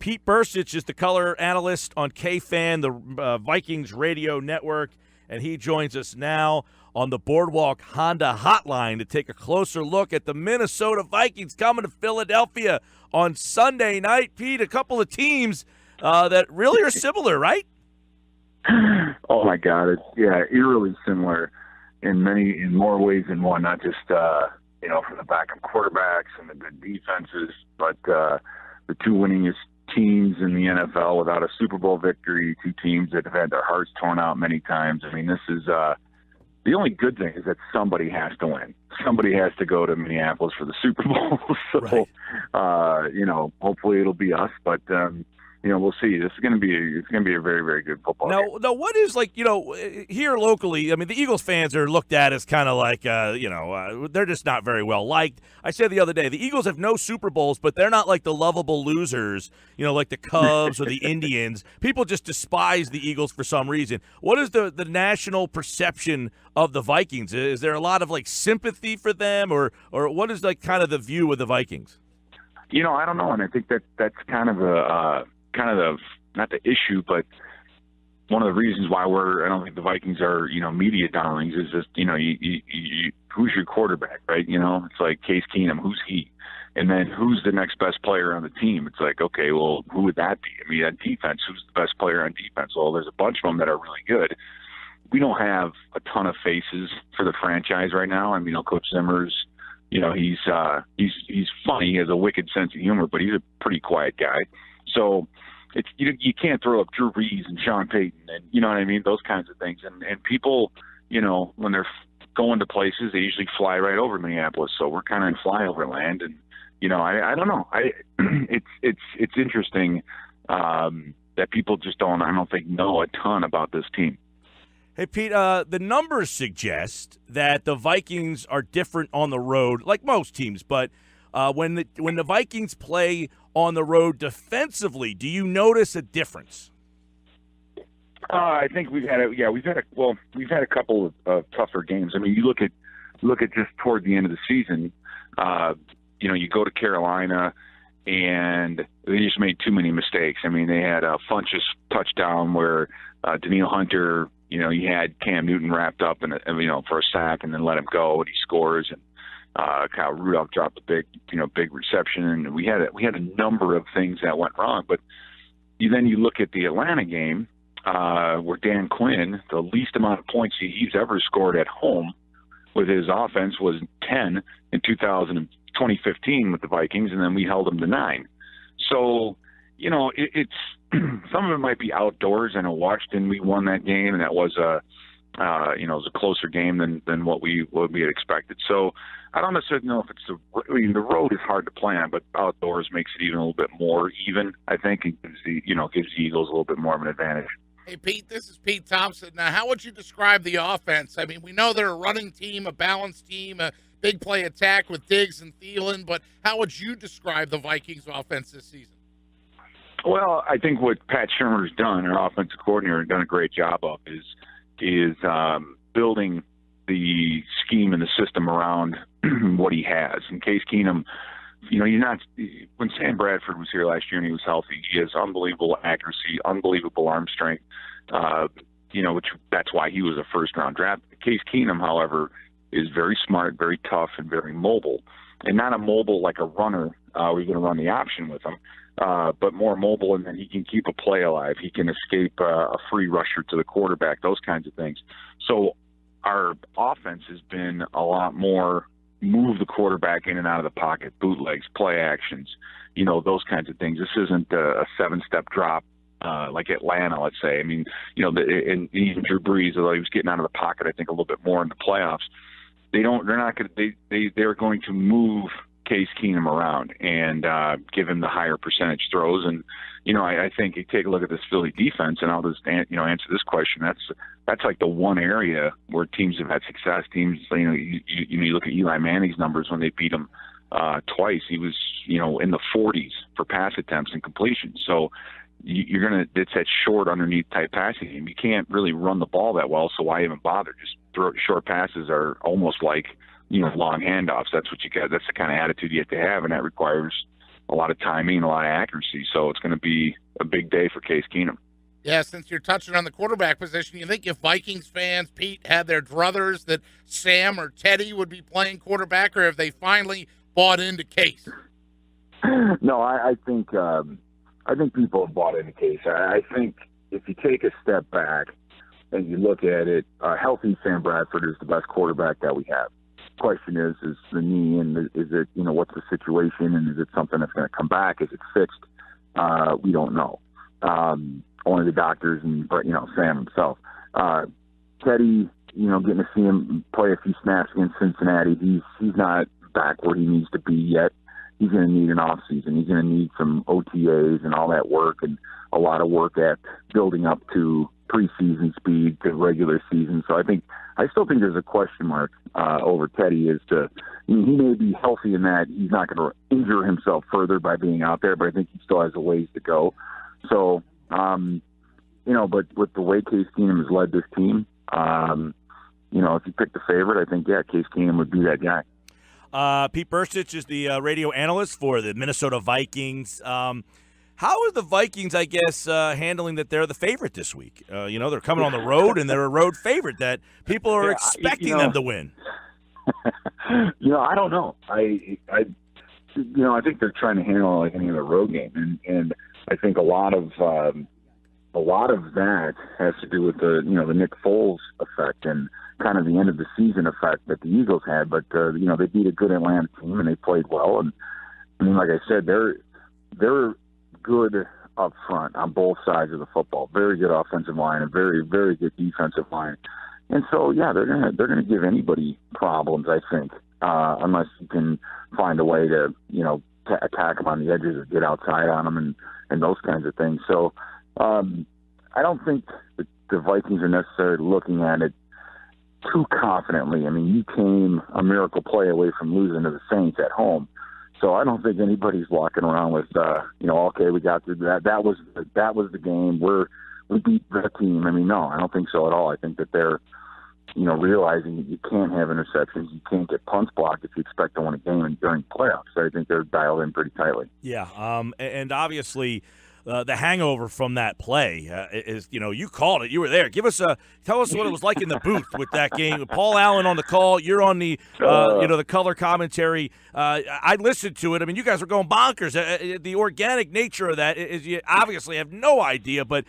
Pete Bercich is the color analyst on KFAN, the Vikings radio network, and he joins us now on the Boardwalk Honda Hotline to take a closer look at the Minnesota Vikings coming to Philadelphia on Sunday night. Pete, a couple of teams that really are similar, right? Oh my God, it's eerily similar in more ways than one. Not just from the backup quarterbacks and the good defenses, but the two winningest teams in the NFL without a Super Bowl victory. Two teams that have had their hearts torn out many times. I mean, this is the only good thing is that somebody has to win. Somebody has to go to Minneapolis for the Super Bowl. So, right. Hopefully it'll be us, but. We'll see. This is going to be a very, very good football game. Now, what is here locally? I mean, the Eagles fans are looked at as kind of like, they're just not very well liked. I said the other day, the Eagles have no Super Bowls, but they're not like the lovable losers, like the Cubs or the Indians. People just despise the Eagles for some reason. What is the national perception of the Vikings? Is there a lot of sympathy for them, or what is kind of the view of the Vikings? I don't know, and I think that's kind of not the issue, but one of the reasons why I don't think the Vikings are, media darlings is just, who's your quarterback, right? It's like Case Keenum, who's he? And then who's the next best player on the team? It's like, okay, well, who would that be? I mean, on defense, who's the best player on defense? Well, there's a bunch of them that are really good. We don't have a ton of faces for the franchise right now. I mean, Coach Zimmer's, he's funny, he has a wicked sense of humor, but he's a pretty quiet guy. So it's you can't throw up Drew Brees and Sean Payton and you know what I mean, those kinds of things. And people, when they're going to places, they usually fly right over Minneapolis. So we're kind of in flyover land, and I don't know. It's interesting that people just I don't think know a ton about this team. Hey, Pete, the numbers suggest that the Vikings are different on the road, like most teams. But when the Vikings play on the road defensively, do you notice a difference? I think we've had a couple of tougher games. I mean, you look at just toward the end of the season. You go to Carolina, and they just made too many mistakes. I mean, they had a Funchess touchdown where Daniil Hunter. He had Cam Newton wrapped up for a sack and then let him go, and he scores. And Kyle Rudolph dropped a big reception, and we had a number of things that went wrong. But then you look at the Atlanta game where Dan Quinn, the least amount of points he's ever scored at home with his offense was 10 in 2015 with the Vikings, and then we held them to 9. So it's some of it might be outdoors. I know Washington, we won that game, and that was it was a closer game than what we had expected. So I don't necessarily know if it's the road is hard to plan, but outdoors makes it even a little bit more even. I think it gives the Eagles a little bit more of an advantage. Hey, Pete, this is Pete Thompson. Now, how would you describe the offense? I mean, we know they're a running team, a balanced team, a big play attack with Diggs and Thielen, but how would you describe the Vikings offense this season? Well, I think what Pat Shurmur's done, our offensive coordinator, has done a great job of is building the scheme and the system around what he has. In Case Keenum, when Sam Bradford was here last year and he was healthy, he has unbelievable accuracy, unbelievable arm strength, which that's why he was a first-round draft. Case Keenum, however, is very smart, very tough, and very mobile. And not a mobile like a runner. We're going to run the option with him. But more mobile, and then he can keep a play alive. He can escape a free rusher to the quarterback, those kinds of things. So our offense has been a lot more move the quarterback in and out of the pocket, bootlegs, play actions, those kinds of things. This isn't a 7-step drop like Atlanta, let's say. I mean, and even Drew Brees, although he was getting out of the pocket, I think a little bit more in the playoffs. They're going to move Case Keenum around and give him the higher percentage throws. And, I think you take a look at this Philly defense, and I'll just, answer this question. That's like the one area where teams have had success. Teams, you look at Eli Manning's numbers when they beat him twice. He was, in the 40s for pass attempts and completions. So it's that short underneath type passing game. You can't really run the ball that well, so why even bother? Just short passes are almost like, long handoffs. That's what you got. That's the kind of attitude you have to have, and that requires, a lot of timing, a lot of accuracy. So it's going to be a big day for Case Keenum. Yeah, since you're touching on the quarterback position, you think if Vikings fans, Pete, had their druthers that Sam or Teddy would be playing quarterback, or have they finally bought into Case? No, I think people have bought into Case. I think if you take a step back and you look at it, healthy Sam Bradford is the best quarterback that we have. Question is the knee, and is it, what's the situation, and is it something that's going to come back? Is it fixed? We don't know. Only the doctors and, Sam himself. Teddy, getting to see him play a few snaps against Cincinnati, he's not back where he needs to be yet. He's going to need an off season. He's going to need some OTAs and all that work, and a lot of work at building up to preseason speed to regular season. So I still think there's a question mark over Teddy he may be healthy in that he's not going to injure himself further by being out there, but I think he still has a ways to go. So, but with the way Case Keenum has led this team, if you pick the favorite, I think, Case Keenum would be that guy. Pete Bercich is the radio analyst for the Minnesota Vikings. How are the Vikings, I guess, handling that they're the favorite this week? They're coming on the road, and they're a road favorite that people are expecting them to win. I don't know. I think they're trying to handle like any other road game, and I think a lot of that has to do with the Nick Foles effect and kind of the end of the season effect that the Eagles had. But they beat a good Atlanta team and they played well. And I mean, like I said, they're good up front on both sides of the football. Very good offensive line and very, very good defensive line. And so, they're gonna give anybody problems, I think, unless you can find a way to attack them on the edges or get outside on them and those kinds of things. So I don't think the Vikings are necessarily looking at it too confidently. I mean, you came a miracle play away from losing to the Saints at home. So I don't think anybody's walking around with, okay, we got through that. That was the game. We beat the team. I mean, no, I don't think so at all. I think that they're, realizing that you can't have interceptions. You can't get punts blocked if you expect to win a game during playoffs. So I think they're dialed in pretty tightly. Yeah, and obviously the hangover from that play is, you called it. You were there. Tell us what it was like in the booth with that game. Paul Allen on the call. You're on the, the color commentary. I listened to it. I mean, you guys were going bonkers. The organic nature of that is you obviously have no idea, but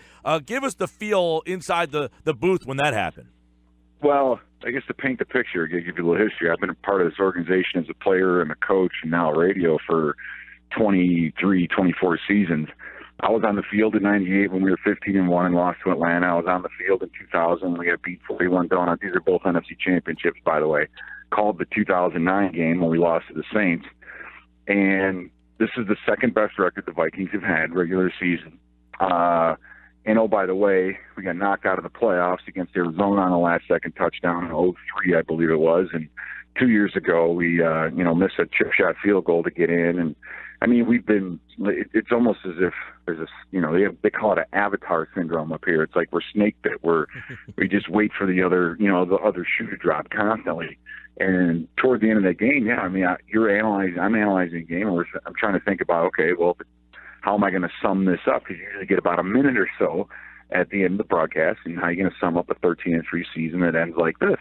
give us the feel inside the booth when that happened. Well, I guess to paint the picture, to give you a little history, I've been a part of this organization as a player and a coach and now radio for 23, 24 seasons. I was on the field in 98 when we were 15-1 and lost to Atlanta. I was on the field in 2000 when we got beat 41 donuts. These are both NFC championships, by the way. Called the 2009 game when we lost to the Saints. And this is the second best record the Vikings have had regular season. And, oh, by the way, we got knocked out of the playoffs against Arizona on a last-second touchdown in 2003, I believe it was. And 2 years ago, we, missed a chip-shot field goal to get in. And, I mean, it's almost as if there's they call it an avatar syndrome up here. It's like we're snake bit. We just wait for the other shoe to drop constantly. And toward the end of that game, I'm analyzing the game, and I'm trying to think about, okay, well, how am I going to sum this up? Because you usually get about a minute or so at the end of the broadcast, and how are you going to sum up a 13-3 season that ends like this?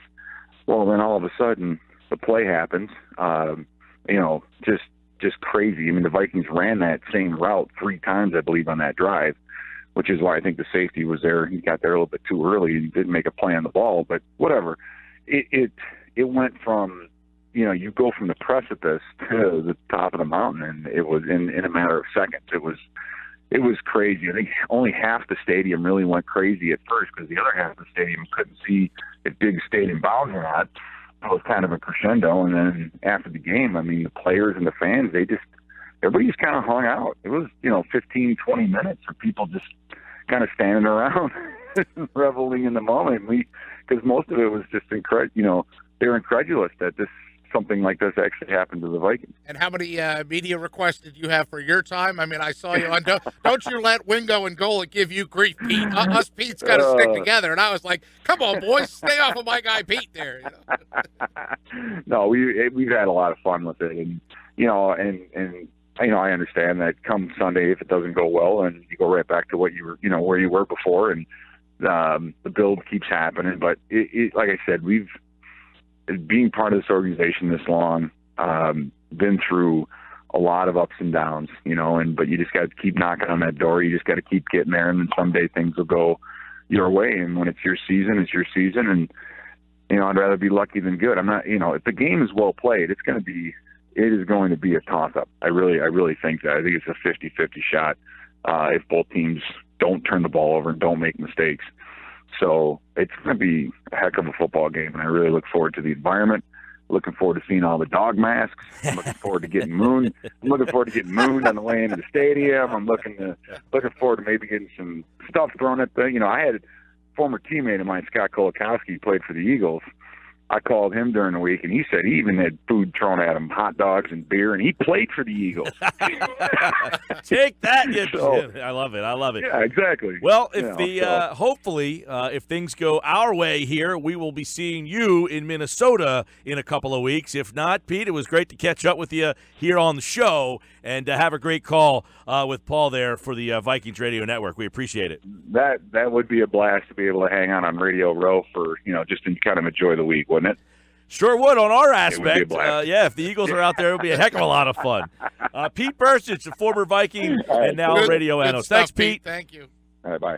Well, then all of a sudden, the play happens, just crazy. I mean, the Vikings ran that same route 3 times, I believe, on that drive, which is why I think the safety was there. He got there a little bit too early and didn't make a play on the ball, but whatever. It went from, you go from the precipice to the top of the mountain, and it was in a matter of seconds. It was crazy. I think only half the stadium really went crazy at first because the other half of the stadium couldn't see if big stadium bounds or not. It was kind of a crescendo, and then after the game, I mean, the players and the fans, everybody just kind of hung out. It was, 15, 20 minutes of people just kind of standing around, reveling in the moment. Because most of it was just they're incredulous that something like this actually happened to the Vikings. And how many media requests did you have for your time? I mean, I saw you on Don't You Let Wingo and Gola Give You Grief, Pete. Us Pete's got to stick together. And I was like, come on, boys, stay off of my guy Pete there. No, we've had a lot of fun with it. And, and I understand that come Sunday, if it doesn't go well, and you go right back to what you were, where you were before, and the build keeps happening. But like I said, we've being part of this organization this long, been through a lot of ups and downs, but you just got to keep knocking on that door. You just got to keep getting there, and then someday things will go your way. And when it's your season, it's your season. And I'd rather be lucky than good. I'm not, if the game is well played, it is going to be a toss-up. I really think that. I think it's a 50-50 shot if both teams don't turn the ball over and don't make mistakes. So it's going to be a heck of a football game, and I really look forward to the environment. Looking forward to seeing all the dog masks. I'm looking forward to getting mooned. I'm looking forward to getting mooned on the way into the stadium. I'm looking forward to maybe getting some stuff thrown at the. I had a former teammate of mine, Scott Kolakowski, who played for the Eagles. I called him during the week, and he said he even had food thrown at him, hot dogs and beer, and he played for the Eagles. Take that, I love it. I love it. Yeah, exactly. Well, if hopefully, if things go our way here, we will be seeing you in Minnesota in a couple of weeks. If not, Pete, it was great to catch up with you here on the show, and have a great call with Paul there for the Vikings Radio Network. We appreciate it. That would be a blast to be able to hang on Radio Row for just to kind of enjoy the week, wouldn't it? Sure would on our aspect. If the Eagles are out there, it would be a heck of a lot of fun. Pete Bercich, a former Viking and now radio analyst. Thanks, Pete. Thank you. All right, bye.